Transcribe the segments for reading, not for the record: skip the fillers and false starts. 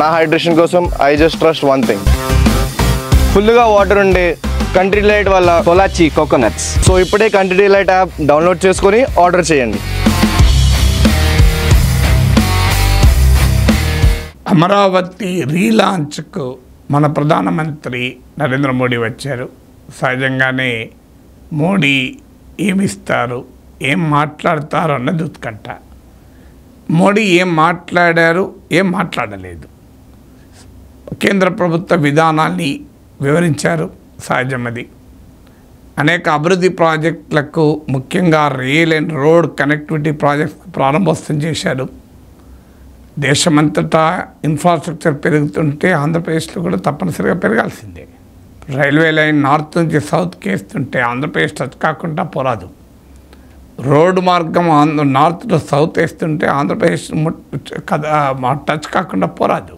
నా హైడ్రేషన్ కోసం I just trust one thing, ఫుల్గా వాటర్ ఉండే కంట్రీ డిలైట్ వల్ల పొలాచి కోకోనట్స్. సో ఇప్పుడే కంట్రీ డిలైట్ యాప్ డౌన్లోడ్ చేసుకొని ఆర్డర్ చేయండి. అమరావతి రీలాంచ్కు మన ప్రధానమంత్రి నరేంద్ర మోడీ వచ్చారు. సహజంగానే మోడీ ఏమిస్తారు, ఏం మాట్లాడతారు అన్నది ఉత్కంఠ. మోడీ ఏం మాట్లాడారు, ఏం మాట్లాడలేదు. కేంద్ర ప్రభుత్వ విధానాన్ని వివరించారు, సహజమది. అనేక అభివృద్ధి ప్రాజెక్టులకు, ముఖ్యంగా rail and road connectivity projects ప్రారంభోత్సవం చేశారు. దేశమంతటా ఇన్ఫ్రాస్ట్రక్చర్ పెరుగుతుంటే ఆంధ్రప్రదేశ్లో కూడా తప్పనిసరిగా పెరగాల్సిందే. రైల్వే లైన్ నార్త్ నుంచి సౌత్కి వేస్తుంటే ఆంధ్రప్రదేశ్ టచ్ కాకుండా పోరాదు. రోడ్డు మార్గం నార్త్ టు సౌత్ వేస్తుంటే ఆంధ్రప్రదేశ్ టచ్ కాకుండా పోరాదు.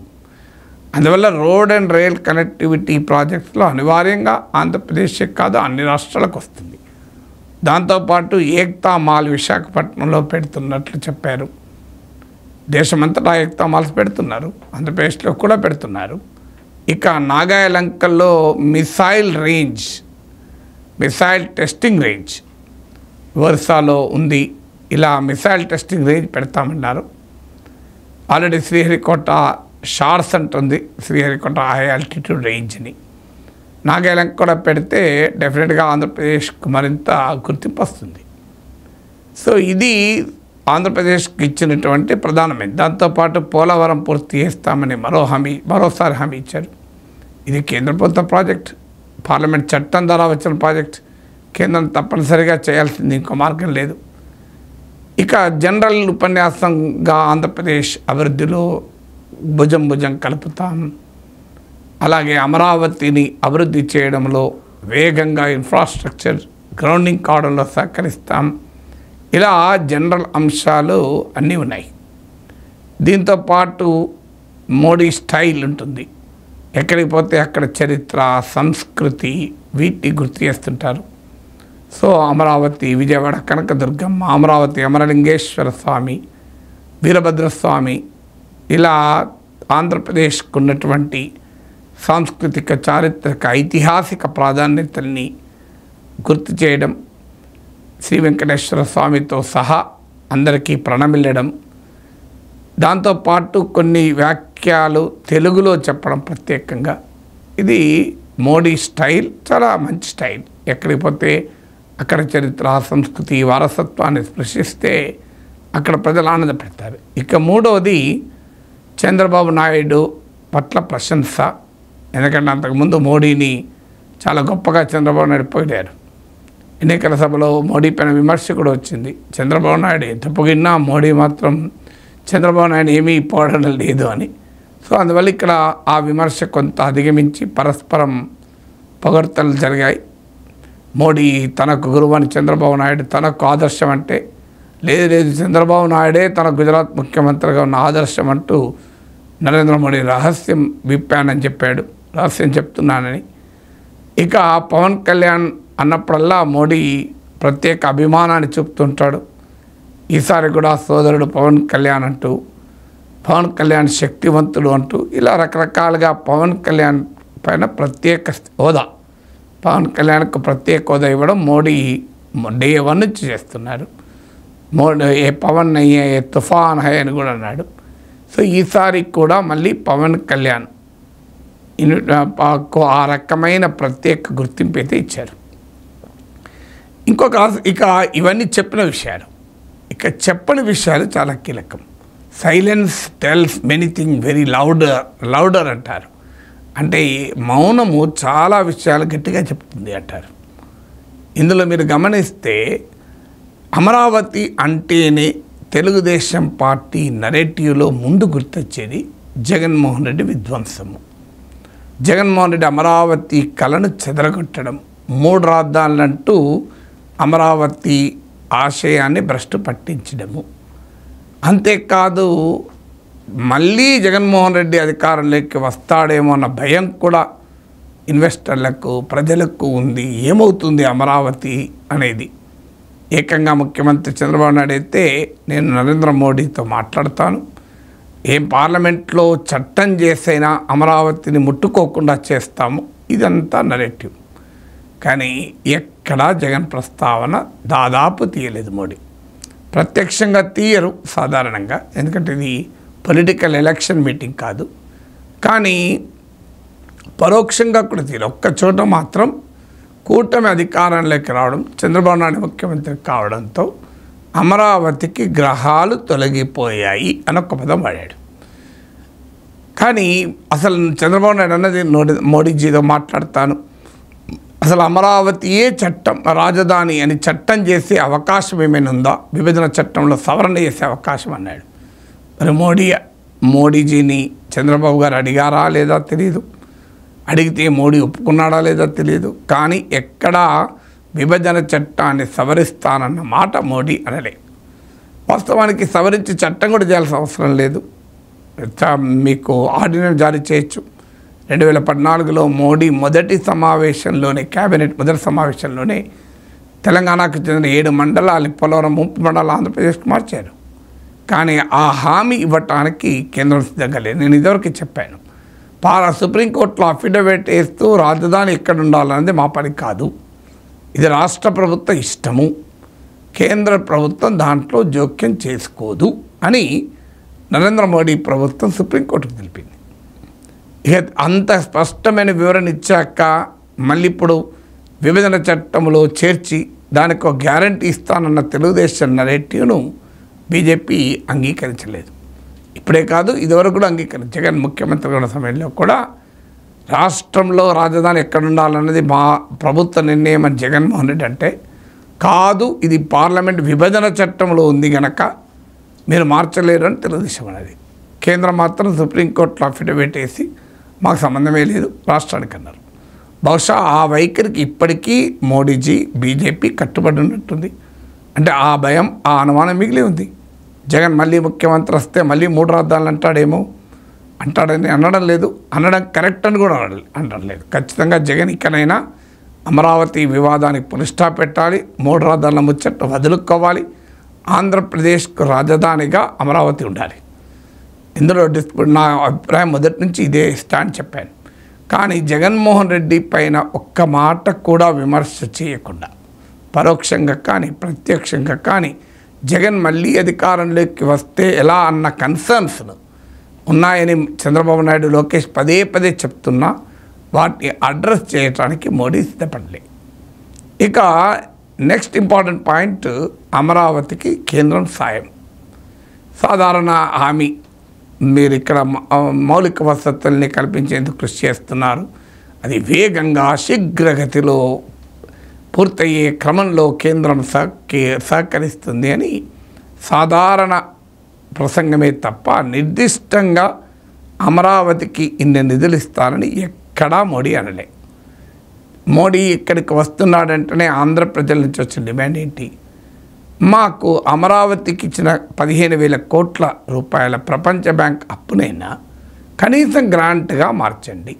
అందువల్ల రోడ్ అండ్ రైల్ కనెక్టివిటీ ప్రాజెక్ట్స్లో అనివార్యంగా ఆంధ్రప్రదేశ్ కాదు అన్ని రాష్ట్రాలకు వస్తుంది. దాంతోపాటు ఏక్తా మాల్ విశాఖపట్నంలో పెడుతున్నట్లు చెప్పారు. దేశమంతటా ఏక్తా మాల్స్ పెడుతున్నారు, ఆంధ్రప్రదేశ్లో కూడా పెడుతున్నారు. ఇక నాగాయలంకల్లో మిసైల్ టెస్టింగ్ రేంజ్ ఒరిస్సాలో ఉంది. ఇలా మిసైల్ టెస్టింగ్ రేంజ్ పెడతామన్నారు. ఆల్రెడీ శ్రీహరికోట షార్స్ అంటుంది, శ్రీహరికోట హై ఆల్టిట్యూడ్ రేంజ్ని. నాగాలంక కూడా పెడితే డెఫినెట్గా ఆంధ్రప్రదేశ్కు మరింత గుర్తింపు వస్తుంది. సో ఇది ఆంధ్రప్రదేశ్కి ఇచ్చినటువంటి ప్రధానమైన. దాంతోపాటు పోలవరం పూర్తి చేస్తామని మరోసారి హామీ ఇచ్చారు. ఇది కేంద్ర ప్రభుత్వ ప్రాజెక్ట్, పార్లమెంట్ చట్టం ద్వారా వచ్చిన ప్రాజెక్ట్. కేంద్రం తప్పనిసరిగా చేయాల్సింది, ఇంకో మార్గం లేదు. ఇక జనరల్ ఉపన్యాసంగా ఆంధ్రప్రదేశ్ అభివృద్ధిలో భుజం కలుపుతాం, అలాగే అమరావతిని అభివృద్ధి చేయడంలో వేగంగా ఇన్ఫ్రాస్ట్రక్చర్ గ్రౌండింగ్ కావడంలో సహకరిస్తాం. ఇలా జనరల్ అంశాలు అన్నీ ఉన్నాయి. దీంతోపాటు మోడీ స్టైల్ ఉంటుంది. ఎక్కడికి పోతే అక్కడ చరిత్ర, సంస్కృతి వీటిని గుర్తు చేస్తుంటారు. సో అమరావతి, విజయవాడ కనకదుర్గమ్మ, అమరావతి అమరలింగేశ్వర స్వామి, వీరభద్రస్వామి, ఇలా ఆంధ్రప్రదేశ్కు ఉన్నటువంటి సాంస్కృతిక, చారిత్రక, ఐతిహాసిక ప్రాధాన్యతల్ని గుర్తు చేయడం, శ్రీ వెంకటేశ్వర స్వామితో సహా అందరికీ ప్రణమిల్లడం, దాంతోపాటు కొన్ని వాక్యాలు తెలుగులో చెప్పడం ప్రత్యేకంగా. ఇది మోడీ స్టైల్, చాలా మంచి స్టైల్. ఎక్కడికి పోతే అక్కడ చరిత్ర, సంస్కృతి, వారసత్వాన్ని స్పృశిస్తే అక్కడ ప్రజలు ఆనందపడతారు. ఇక మూడవది చంద్రబాబు నాయుడు పట్ల ప్రశంస. ఎందుకంటే అంతకుముందు మోడీని చాలా గొప్పగా చంద్రబాబు నాయుడు పొగిడారు. ఎన్నికల సభలో మోడీ పైన విమర్శ కూడా వచ్చింది. చంద్రబాబు నాయుడు ఎంత పొగిడినా మోడీ మాత్రం చంద్రబాబు నాయుడు ఏమీ పోవడం లేదు అని. సో అందువల్ల ఇక్కడ ఆ విమర్శ కొంత అధిగమించి పరస్పరం పొగడ్తలు జరిగాయి. మోడీ తనకు గురువు అని, చంద్రబాబు నాయుడు తనకు ఆదర్శం అంటే, లేదు చంద్రబాబు నాయుడే తన గుజరాత్ ముఖ్యమంత్రిగా ఉన్న ఆదర్శం అంటూ నరేంద్ర మోడీ రహస్యం విప్పానని చెప్పాడు, రహస్యం చెప్తున్నానని. ఇక పవన్ కళ్యాణ్ అన్నప్పుడల్లా మోడీ ప్రత్యేక అభిమానాన్ని చూపుతుంటాడు. ఈసారి కూడా సోదరుడు పవన్ కళ్యాణ్ అంటూ, పవన్ కళ్యాణ్ శక్తివంతుడు అంటూ, ఇలా రకరకాలుగా పవన్ కళ్యాణ్ పైన ప్రత్యేక హోదా, పవన్ కళ్యాణ్కు ప్రత్యేక హోదా ఇవ్వడం మోడీ డే 1 నుంచి చేస్తున్నారు. మోడీ ఏ పవన్ అయ్యే తుఫాన్ హై అని కూడా అన్నాడు. సో ఈసారి కూడా మళ్ళీ పవన్ కళ్యాణ్ ఆ రకమైన ప్రత్యేక గుర్తింపు అయితే ఇచ్చారు. ఇక ఇవన్నీ చెప్పిన విషయాలు, ఇక చెప్పని విషయాలు చాలా కీలకం. సైలెన్స్ టెల్స్ మెనీథింగ్ వెరీ లౌడర్ అంటారు. అంటే మౌనము చాలా విషయాలు గట్టిగా చెప్తుంది అంటారు. ఇందులో మీరు గమనిస్తే అమరావతి అంటేనే తెలుగుదేశం పార్టీ నరేటివ్లో ముందు గుర్తొచ్చేది జగన్మోహన్ రెడ్డి విధ్వంసము. జగన్మోహన్ రెడ్డి అమరావతి కళను చెదరగొట్టడం, 3 రాజధానులంటూ అమరావతి ఆశయాన్ని భ్రష్టు పట్టించడము. అంతేకాదు మళ్ళీ జగన్మోహన్ రెడ్డి అధికారంలోకి వస్తాడేమో అన్న భయం కూడా ఇన్వెస్టర్లకు, ప్రజలకు ఉంది. ఏమవుతుంది అమరావతి అనేది. ఏకంగా ముఖ్యమంత్రి చంద్రబాబు నాయుడు అయితే నేను నరేంద్ర మోడీతో మాట్లాడతాను, ఏం పార్లమెంట్లో చట్టం చేసైనా అమరావతిని ముట్టుకోకుండా చేస్తాము, ఇదంతా నరేటివ్. కానీ ఎక్కడా జగన్ ప్రస్తావన దాదాపు తీయలేదు మోడీ. ప్రత్యక్షంగా తీయరు సాధారణంగా, ఎందుకంటే ఇది పొలిటికల్ ఎలక్షన్ మీటింగ్ కాదు. కానీ పరోక్షంగా కూడా తీయరు. ఒక్క చోట మాత్రం కూటమి అధికారంలోకి రావడం, చంద్రబాబు నాయుడు ముఖ్యమంత్రి కావడంతో అమరావతికి గ్రహాలు తొలగిపోయాయి అని ఒక పదం వాడాడు. కానీ అసలు చంద్రబాబు నాయుడు అన్నది మోడీజీతో మాట్లాడతాను, అసలు అమరావతియే చట్టం రాజధాని అని చట్టం చేసే అవకాశం ఏమైనా ఉందా, విభజన చట్టంలో సవరణ చేసే అవకాశం అన్నాడు. మరి మోడీజీని చంద్రబాబు గారు అడిగారా లేదా తెలియదు, అడిగితే మోడీ ఒప్పుకున్నాడా లేదా తెలియదు. కానీ ఎక్కడా విభజన చట్టాన్ని సవరిస్తానన్న మాట మోడీ అనలే. వాస్తవానికి సవరించి చట్టం కూడా చేయాల్సిన అవసరం లేదు, మీకు ఆర్డినెన్స్ జారీ చేయొచ్చు. 2014లో మోడీ మొదటి సమావేశంలోనే, క్యాబినెట్ మొదటి సమావేశంలోనే తెలంగాణకు చెందిన 7 మండలాలు పోలవరం ముంపు మండలాలు ఆంధ్రప్రదేశ్కి మార్చారు. కానీ ఆ హామీ ఇవ్వటానికి కేంద్రం సిద్ధంగా లేదు. నేను ఇదివరకు చెప్పాను, సుప్రీంకోర్టులో అఫిడవిట్ వేస్తూ రాజధాని ఎక్కడ ఉండాలన్నది మా పని కాదు, ఇది రాష్ట్ర ప్రభుత్వ ఇష్టము, కేంద్ర ప్రభుత్వం దాంట్లో జోక్యం చేసుకోదు అని నరేంద్ర మోడీ ప్రభుత్వం సుప్రీంకోర్టుకు తెలిపింది. ఇక అంత స్పష్టమైన వివరణ ఇచ్చాక మళ్ళీ ఇప్పుడు విభజన చట్టంలో చేర్చి దానికి ఒక గ్యారంటీ ఇస్తానన్న తెలుగుదేశం నరేటివ్ను బీజేపీ అంగీకరించలేదు. ఇప్పుడే కాదు, ఇదివరకు కూడా జగన్ ముఖ్యమంత్రి ఉన్న సమయంలో కూడా రాష్ట్రంలో రాజధాని ఎక్కడ ఉండాలన్నది మా ప్రభుత్వ నిర్ణయం అని జగన్మోహన్ రెడ్డి అంటే, కాదు ఇది పార్లమెంట్ విభజన చట్టంలో ఉంది కనుక మీరు మార్చలేరు అని తెలుగుదేశం అనేది. కేంద్రం మాత్రం సుప్రీంకోర్టులో అఫిడవిట్ వేసి మాకు సంబంధమే లేదు రాష్ట్రానికి అన్నారు. బహుశా ఆ వైఖరికి ఇప్పటికీ మోడీజీ బీజేపీ కట్టుబడి ఉన్నట్టుంది. అంటే ఆ భయం, ఆ అనుమానం మిగిలి ఉంది. జగన్ మళ్ళీ ముఖ్యమంత్రి వస్తే మళ్ళీ 3 రాజధానులు అంటాడేమో, అంటాడని అనడం లేదు, అనడం కరెక్ట్ అని కూడా అనడం లేదు. ఖచ్చితంగా జగన్ ఇకనైనా అమరావతి వివాదానికి పులిస్టాప్ పెట్టాలి, 3 రాజధానుల ముచ్చట వదులుకోవాలి, ఆంధ్రప్రదేశ్కు రాజధానిగా అమరావతి ఉండాలి. ఇందులో నా అభిప్రాయం మొదటి నుంచి ఇదే స్టాండ్ చెప్పాను. కానీ జగన్మోహన్ రెడ్డి పైన ఒక్క మాట కూడా విమర్శ చేయకుండా, పరోక్షంగా కానీ ప్రత్యక్షంగా కానీ జగన్ మళ్ళీ అధికారంలోకి వస్తే ఎలా అన్న కన్సర్న్స్ను ఉన్నాయని చంద్రబాబు నాయుడు, లోకేష్ పదే పదే చెప్తున్నా వాటిని అడ్రస్ చేయడానికి మోడీ సిద్ధపడలే. ఇక నెక్స్ట్ ఇంపార్టెంట్ పాయింట్, అమరావతికి కేంద్రం సాయం. సాధారణ హామీ, మీరు ఇక్కడ మౌలిక వసతుల్ని కల్పించేందుకు కృషి చేస్తున్నారు, అది వేగంగా శీఘ్రగతిలో పూర్తయ్యే క్రమంలో కేంద్రం సహకరిస్తుంది అని సాధారణ ప్రసంగమే తప్ప నిర్దిష్టంగా అమరావతికి ఇన్ని నిధులు ఇస్తానని ఎక్కడా మోడీ అనలే. మోడీ ఇక్కడికి వస్తున్నాడంటేనే ఆంధ్ర ప్రజల నుంచి వచ్చిన డిమాండ్ ఏంటి, మాకు అమరావతికి ఇచ్చిన 15,000 కోట్ల రూపాయల ప్రపంచ బ్యాంక్ అప్పునైనా కనీసం గ్రాంట్గా మార్చండి.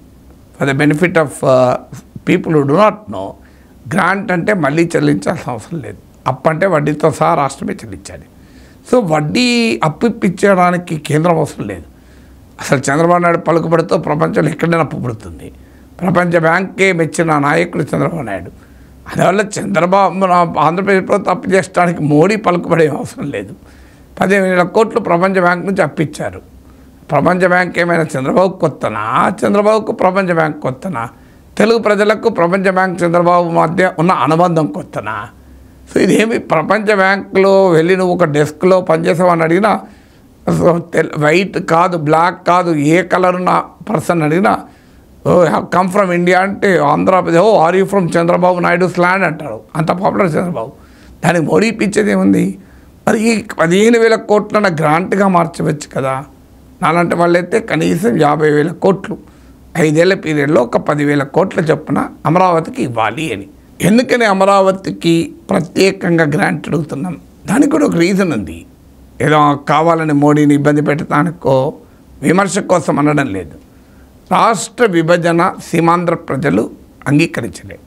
For the benefit of people who do not know, grant అంటే మళ్ళీ చెల్లించాల్సిన అవసరం లేదు, అప్పు అంటే వడ్డీతో సహా రాష్ట్రమే చెల్లించాలి. సో వడ్డీ అప్పు ఇప్పించడానికి కేంద్రం అవసరం లేదు. అసలు చంద్రబాబు నాయుడు పలుకుబడితో ప్రపంచంలో ఎక్కడైనా అప్పు పడుతుంది. ప్రపంచ బ్యాంకే మెచ్చిన నాయకుడు చంద్రబాబు నాయుడు. అందువల్ల ఆంధ్రప్రదేశ్ ప్రభుత్వం అప్పు చేయడానికి మోడీ పలుకుబడే అవసరం లేదు. 15,000 కోట్లు ప్రపంచ బ్యాంక్ నుంచి అప్పిచ్చారు. ప్రపంచ బ్యాంక్ ఏమైనా చంద్రబాబుకు కొత్తనా, చంద్రబాబుకు ప్రపంచ బ్యాంక్ కొత్తనా, తెలుగు ప్రజలకు ప్రపంచ బ్యాంక్ చంద్రబాబు మధ్య ఉన్న అనుబంధం కొత్తనా? సో ఇదేమి ప్రపంచ బ్యాంకులో వెళ్ళి నువ్వు ఒక డెస్క్లో పనిచేసావని అడిగినా, వైట్ కాదు, బ్లాక్ కాదు, ఏ కలర్ ఉన్న పర్సన్ అడిగినా, కమ్ ఫ్రమ్ ఇండియా అంటే Andhra Pradesh, are you from Chandrababu Naidu's land అంటారు. అంత పాపులర్ చంద్రబాబు. దానికి మోడీ ఇప్పించేది ఏముంది? మరి ఈ 15,000 కోట్లన గ్రాంట్గా మార్చవచ్చు కదా. నాలాంటి వాళ్ళైతే కనీసం 50,000 కోట్లు 5 ఏళ్ల పీరియడ్లో ఒక 10,000 కోట్ల చొప్పున అమరావతికి ఇవ్వాలి అని. ఎందుకని అమరావతికి ప్రత్యేకంగా గ్రాంట్ అడుగుతున్నాం? దానికి కూడా ఒక రీజన్ ఉంది. ఏదో కావాలని మోడీని ఇబ్బంది పెట్టడానికో విమర్శ కోసం అనడం లేదు. రాష్ట్ర విభజన సీమాంధ్ర ప్రజలు అంగీకరించలేదు.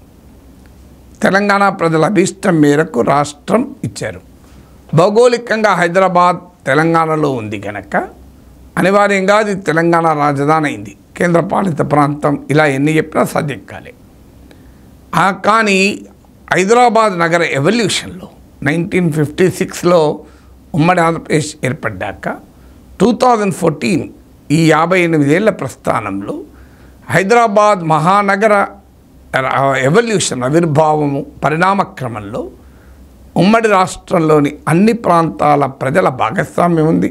తెలంగాణ ప్రజల అభీష్టం మేరకు రాష్ట్రం ఇచ్చారు. భౌగోళికంగా హైదరాబాద్ తెలంగాణలో ఉంది కనుక అనివార్యంగా అది తెలంగాణ రాజధాని అయింది, కేంద్ర పాలిత ప్రాంతం. ఇలా ఎన్ని చెప్పినా సాధ్యం కాలే. కానీ హైదరాబాద్ నగర ఎవల్యూషన్లో 1956లో ఉమ్మడి ఆంధ్రప్రదేశ్ ఏర్పడ్డాక 2014 ఈ 58 ఏళ్ల ప్రస్థానంలో హైదరాబాద్ మహానగర ఎవల్యూషన్ ఆవిర్భావము పరిణామక్రమంలో ఉమ్మడి రాష్ట్రంలోని అన్ని ప్రాంతాల ప్రజల భాగస్వామ్యం ఉంది,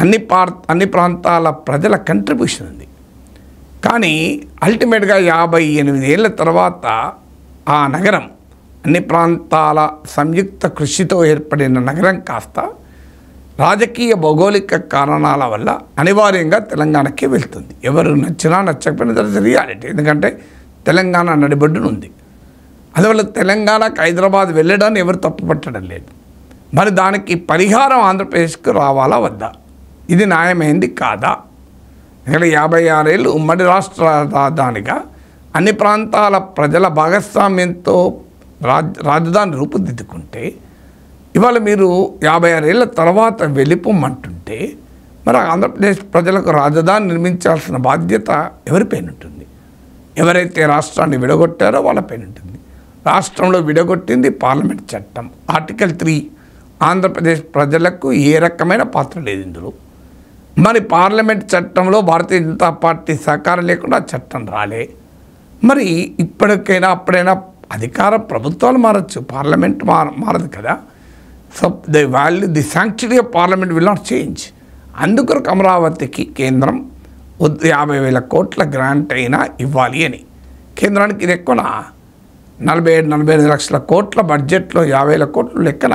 అన్ని ప్రాంతాల ప్రజల కంట్రిబ్యూషన్ ఉంది. కానీ అల్టిమేట్గా 58 ఏళ్ల తర్వాత ఆ నగరం అన్ని ప్రాంతాల సంయుక్త కృషితో ఏర్పడిన నగరం కాస్త రాజకీయ భౌగోళిక కారణాల వల్ల అనివార్యంగా తెలంగాణకే వెళ్తుంది. ఎవరు నచ్చినా నచ్చకపోయినా దట్ రియాలిటీ. ఎందుకంటే తెలంగాణ నడిబొడ్డున ఉంది. అందువల్ల తెలంగాణకు హైదరాబాద్ వెళ్ళడాన్ని ఎవరు తప్పుపట్టడం లేదు. మరి దానికి పరిహారం ఆంధ్రప్రదేశ్కు రావాలా వద్దా? ఇది న్యాయమైంది కాదా? ఇక్కడ 56 ఏళ్ళు ఉమ్మడి రాష్ట్ర రాజధానిగా అన్ని ప్రాంతాల ప్రజల భాగస్వామ్యంతో రాజధాని రూపుదిద్దుకుంటే ఇవాళ మీరు 56 ఏళ్ళ తర్వాత వెళ్ళిపోమంటుంటే మరి ఆంధ్రప్రదేశ్ ప్రజలకు రాజధాని నిర్మించాల్సిన బాధ్యత ఎవరిపైన ఉంటుంది? ఎవరైతే రాష్ట్రాన్ని విడగొట్టారో వాళ్ళపైన ఉంటుంది. రాష్ట్రంలో విడగొట్టింది పార్లమెంట్ చట్టం. ఆర్టికల్ 3 ఆంధ్రప్రదేశ్ ప్రజలకు ఏ రకమైన పాత్ర లేదు ఇందులో. మరి పార్లమెంట్ చట్టంలో భారతీయ జనతా పార్టీ సహకారం లేకుండా చట్టం రాలే. మరి ఇప్పటికైనా అప్పుడైనా అధికార ప్రభుత్వాలు మారచ్చు, పార్లమెంట్ మారదు కదా. So the sanctuary of parliament will not change. అందుకొరకు అమరావతికి కేంద్రం 50,000 కోట్ల గ్రాంట్ అయినా ఇవ్వాలి అని. కేంద్రానికి ఇది ఎక్కువనా? 47-48 లక్షల కోట్ల బడ్జెట్లో 50,000 కోట్లు లెక్కన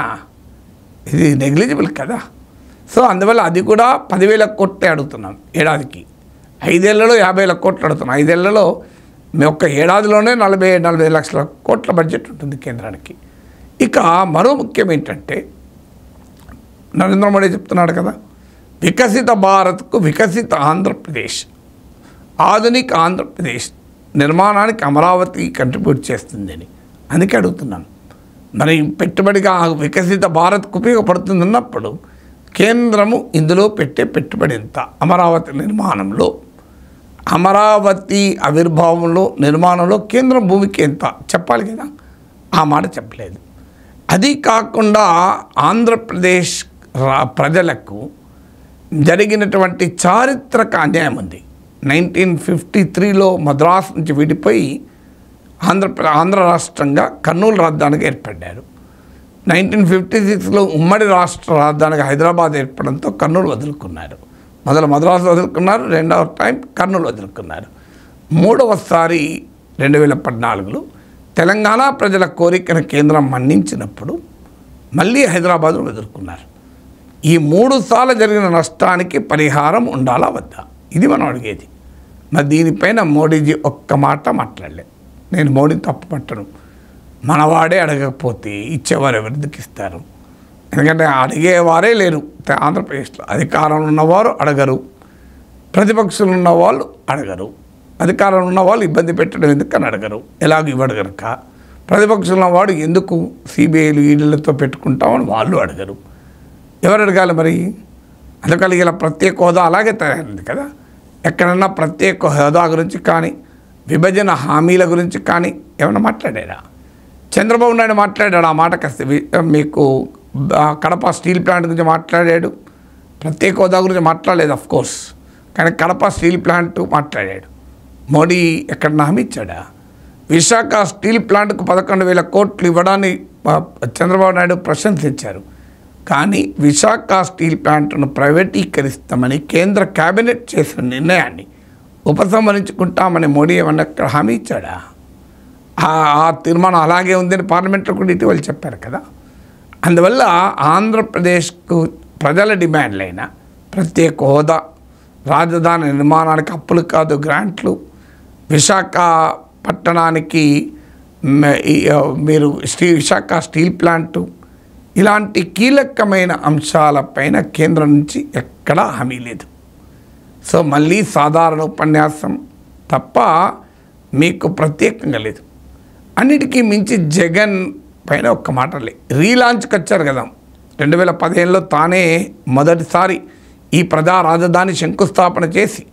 ఇది నెగ్లిజిబుల్ కదా. సో అందువల్ల అది కూడా 10,000 కోట్లే అడుగుతున్నాం ఏడాదికి. 5 ఏళ్లలో 50,000 కోట్లు అడుగుతున్నాం. 5 ఏళ్లలో ఒక్క ఏడాదిలోనే 40-45 లక్షల కోట్ల బడ్జెట్ ఉంటుంది కేంద్రానికి. ఇక మరో ముఖ్యం ఏంటంటే నరేంద్ర మోడీ చెప్తున్నాడు కదా, వికసిత భారత్కు వికసిత ఆంధ్రప్రదేశ్, ఆధునిక ఆంధ్రప్రదేశ్ నిర్మాణానికి అమరావతి కంట్రిబ్యూట్ చేస్తుందని. అందుకే అడుగుతున్నాను, మరి పెట్టుబడిగా వికసిత భారత్కు ఉపయోగపడుతుంది అన్నప్పుడు కేంద్రము ఇందులో పెట్టే పెట్టుబడి ఎంత? అమరావతి నిర్మాణంలో, అమరావతి ఆవిర్భావంలో, నిర్మాణంలో కేంద్రం భూమికి ఎంత చెప్పాలి కదా. ఆ మాట చెప్పలేదు. అది కాకుండా ఆంధ్రప్రదేశ్ ప్రజలకు జరిగినటువంటి చారిత్రక అన్యాయం ఉంది. 1953లో మద్రాసు నుంచి విడిపోయి ఆంధ్ర రాష్ట్రంగా కర్నూలు రాజధానిగా ఏర్పడ్డారు. 1956లో ఉమ్మడి రాష్ట్ర రాజధానిగా హైదరాబాద్ ఏర్పడంతో కర్నూలు వదులుకున్నారు. మొదలు మద్రాసు వదులుకున్నారు, రెండవ టైం కర్నూలు వదులుకున్నారు. మూడవసారి 2014లో తెలంగాణ ప్రజల కోరికను కేంద్రం మన్నించినప్పుడు మళ్ళీ హైదరాబాద్ను వదులుకున్నారు. ఈ 3 సార్లు జరిగిన నష్టానికి పరిహారం ఉండాలా వద్దా? ఇది మనం అడిగేది. మరి దీనిపైన మోడీజీ ఒక్క మాట మాట్లాడలేదు. నేను మోడీని తప్పు పట్టను. మనవాడే అడగకపోతే ఇచ్చేవారు ఎవరికి ఇస్తారు? ఎందుకంటే అడిగేవారే లేరు ఆంధ్రప్రదేశ్లో. అధికారంలో ఉన్నవారు అడగరు, ప్రతిపక్షంలో ఉన్నవాళ్ళు అడగరు. అధికారంలో ఉన్నవాళ్ళు ఇబ్బంది పెట్టడం ఎందుకని అడగరు, ఎలాగో ఇవ్వడు కనుక. ప్రతిపక్షంలో వాడు ఎందుకు సిబిఐలు ఈడీలతో పెట్టుకుంటామని వాళ్ళు అడగరు. ఎవరు అడగాలి మరి? అందుకని ఇలా ప్రత్యేక హోదా అలాగే తయారైంది కదా. ఎక్కడన్నా ప్రత్యేక హోదా గురించి కానీ విభజన హామీల గురించి కానీ ఏమైనా మాట్లాడారా? చంద్రబాబు నాయుడు మాట్లాడాడు. ఆ మాట కాస్త మీకు కడప స్టీల్ ప్లాంట్ గురించి మాట్లాడాడు, ప్రత్యేక హోదా గురించి మాట్లాడలేదు అఫ్కోర్స్, కానీ కడప స్టీల్ ప్లాంట్ మాట్లాడాడు. మోడీ ఎక్కడన్నా హామీ ఇచ్చాడా? విశాఖ స్టీల్ ప్లాంట్కు 11,000 కోట్లు ఇవ్వడాన్ని చంద్రబాబు నాయుడు ప్రశంసించారు. కానీ విశాఖ స్టీల్ ప్లాంట్ను ప్రైవేటీకరిస్తామని కేంద్ర కేబినెట్ చేసిన నిర్ణయాన్ని ఉపసంహరించుకుంటామని మోడీ ఏమన్నా హామీ ఇచ్చాడా? ఆ తీర్మానం అలాగే ఉందని పార్లమెంట్లో కూడా ఇటీవల చెప్పారు కదా. అందువల్ల ఆంధ్రప్రదేశ్కు ప్రజల డిమాండ్లైన ప్రత్యేక హోదా, రాజధాని నిర్మాణానికి అప్పులు కాదు గ్రాంట్లు, విశాఖ పట్టణానికి మీరు విశాఖ స్టీల్ ప్లాంటు, ఇలాంటి కీలకమైన అంశాలపైన కేంద్రం నుంచి ఎక్కడా హామీ లేదు. సో మళ్ళీ సాధారణ ఉపన్యాసం తప్ప మీకు ప్రత్యేకంగా లేదు. అన్నిటికీ మించి జగన్ పైన ఒక్క మాట లేదు. రీలాంచ్కి వచ్చారు కదా 2015లో తానే మొదటిసారి ఈ ప్రజా రాజధాని శంకుస్థాపన చేసి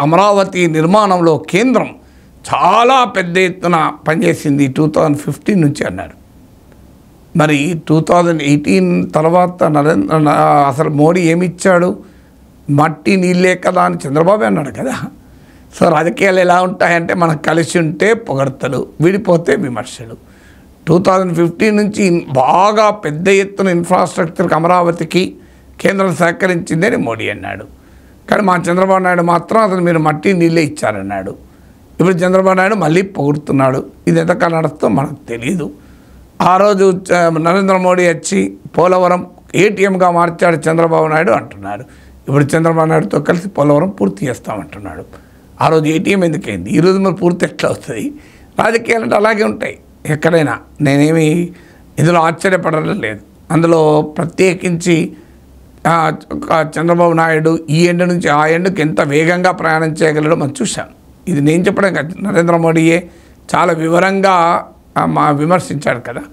అమరావతి నిర్మాణంలో కేంద్రం చాలా పెద్ద ఎత్తున పనిచేసింది 2015 నుంచి అన్నారు. మరి 2018 తర్వాత అసలు మోడీ ఏమిచ్చాడు? మట్టి నీళ్ళే కదా అని చంద్రబాబు అన్నాడు కదా. సో రాజకీయాలు ఎలా ఉంటాయంటే మనకు కలిసి ఉంటే పొగడ్తలు, విడిపోతే విమర్శలు. 2015 నుంచి బాగా పెద్ద ఎత్తున ఇన్ఫ్రాస్ట్రక్చర్కి అమరావతికి కేంద్రం సహకరించిందని మోడీ అన్నాడు. కానీ మా చంద్రబాబు నాయుడు మాత్రం అసలు మీరు మట్టి నీళ్ళే ఇచ్చారన్నాడు. ఇప్పుడు చంద్రబాబు నాయుడు మళ్ళీ పొగుడుతున్నాడు. ఇది ఎంతకాలం నడుస్తుందో మనకు తెలియదు. ఆ రోజు నరేంద్ర మోడీ వచ్చి పోలవరం ఏటీఎంగా మార్చాడు చంద్రబాబు నాయుడు అంటున్నాడు. ఇప్పుడు చంద్రబాబు నాయుడుతో కలిసి పోలవరం పూర్తి చేస్తామంటున్నాడు. ఆ రోజు ఏటీఎం ఎందుకైంది? ఈరోజు మరి పూర్తి ఎట్లా వస్తుంది? రాజకీయాలు అంటే అలాగే ఉంటాయి ఎక్కడైనా. నేనేమి ఇందులో ఆశ్చర్యపడడం లేదు. అందులో ప్రత్యేకించి చంద్రబాబు నాయుడు ఈ ఎండ్ నుంచి ఆ ఎండ్కి ఎంత వేగంగా ప్రయాణం చేయగలడో మనం చూసాం. ఇది నేను చెప్పడం కాదు, నరేంద్ర మోడీయే చాలా వివరంగా విమర్శించాడు కదా.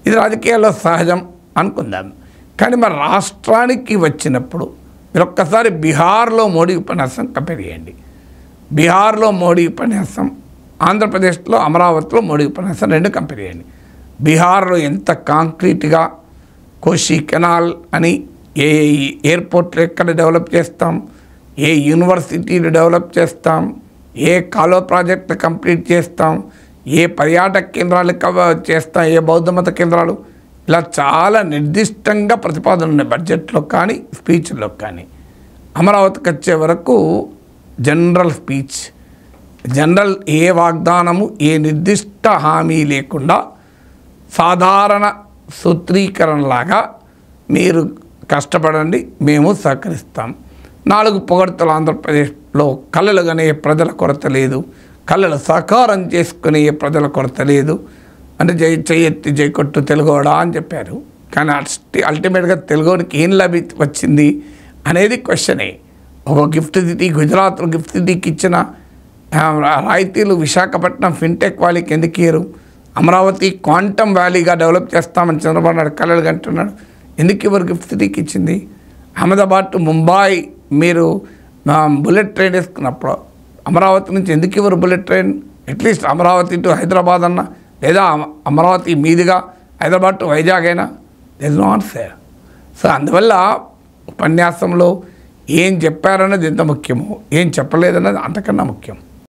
ఇది రాజకీయాల్లో సహజం అనుకుందాం. కానీ మరి రాష్ట్రానికి వచ్చినప్పుడు మీరు ఒక్కసారి బీహార్లో మోడీ ఉపన్యాసం కంపేర్ చేయండి. బీహార్లో మోడీ ఉపన్యాసం, ఆంధ్రప్రదేశ్లో అమరావతిలో మోడీ ఉపన్యాసం రెండు కంపేర్ చేయండి. బీహార్లో ఎంత కాంక్రీట్గా కోశీ కెనాల్ అని ఏ ఎయిర్పోర్ట్లు ఎక్కడ డెవలప్ చేస్తాం, ఏ యూనివర్సిటీలు డెవలప్ చేస్తాం, ఏ కాలువ ప్రాజెక్టు కంప్లీట్ చేస్తాం, ఏ పర్యాటక కేంద్రాలు చేస్తాం, ఏ బౌద్ధమత కేంద్రాలు, ఇలా చాలా నిర్దిష్టంగా ప్రతిపాదనలు ఉన్నాయి బడ్జెట్లో కానీ స్పీచ్లో కానీ. అమరావతికి వచ్చే వరకు జనరల్ స్పీచ్, జనరల్ ఏ వాగ్దానము ఏ నిర్దిష్ట హామీ లేకుండా సాధారణ సూత్రీకరణలాగా మీరు కష్టపడండి, మేము సహకరిస్తాం. 4 పొగడ్తలు ఆంధ్రప్రదేశ్లో కళలు కనే ప్రజల కొరత లేదు, కళలు సాకారం చేసుకునే ప్రజల కొరత లేదు అంటే చెయ్యెత్తి జైకొట్టు తెలుగోడా అని చెప్పారు. కానీ అల్టిమేట్గా తెలుగుకి ఏం వచ్చింది అనేది క్వశ్చనే. ఒక గిఫ్ట్ సిటీ, గుజరాత్లో గిఫ్ట్ సిటీకి ఇచ్చిన రాయితీలు విశాఖపట్నం ఫిన్టెక్ వ్యాలీకి ఎందుకు ఇయ్యరు? అమరావతి క్వాంటమ్ వ్యాలీగా డెవలప్ చేస్తామని చంద్రబాబు నాయుడు కళలు కంటున్నాడు, ఎందుకు ఇవ్వరు గిఫ్ట్ సిటీకి ఇచ్చింది? అహ్మదాబాద్ టు ముంబై మీరు బుల్లెట్ ట్రైన్ వేసుకున్నప్పుడు అమరావతి నుంచి ఎందుకు ఇవ్వరు bullet train? At least Amaravati to Hyderabad అన్నా, లేదా అమరావతి మీదుగా హైదరాబాద్ టు వైజాగ్ అయినా, there is no answer. So అందువల్ల ఉపన్యాసంలో ఏం చెప్పారన్నది ఎంత ముఖ్యమో, ఏం చెప్పలేదన్నది అంతకన్నా ముఖ్యం.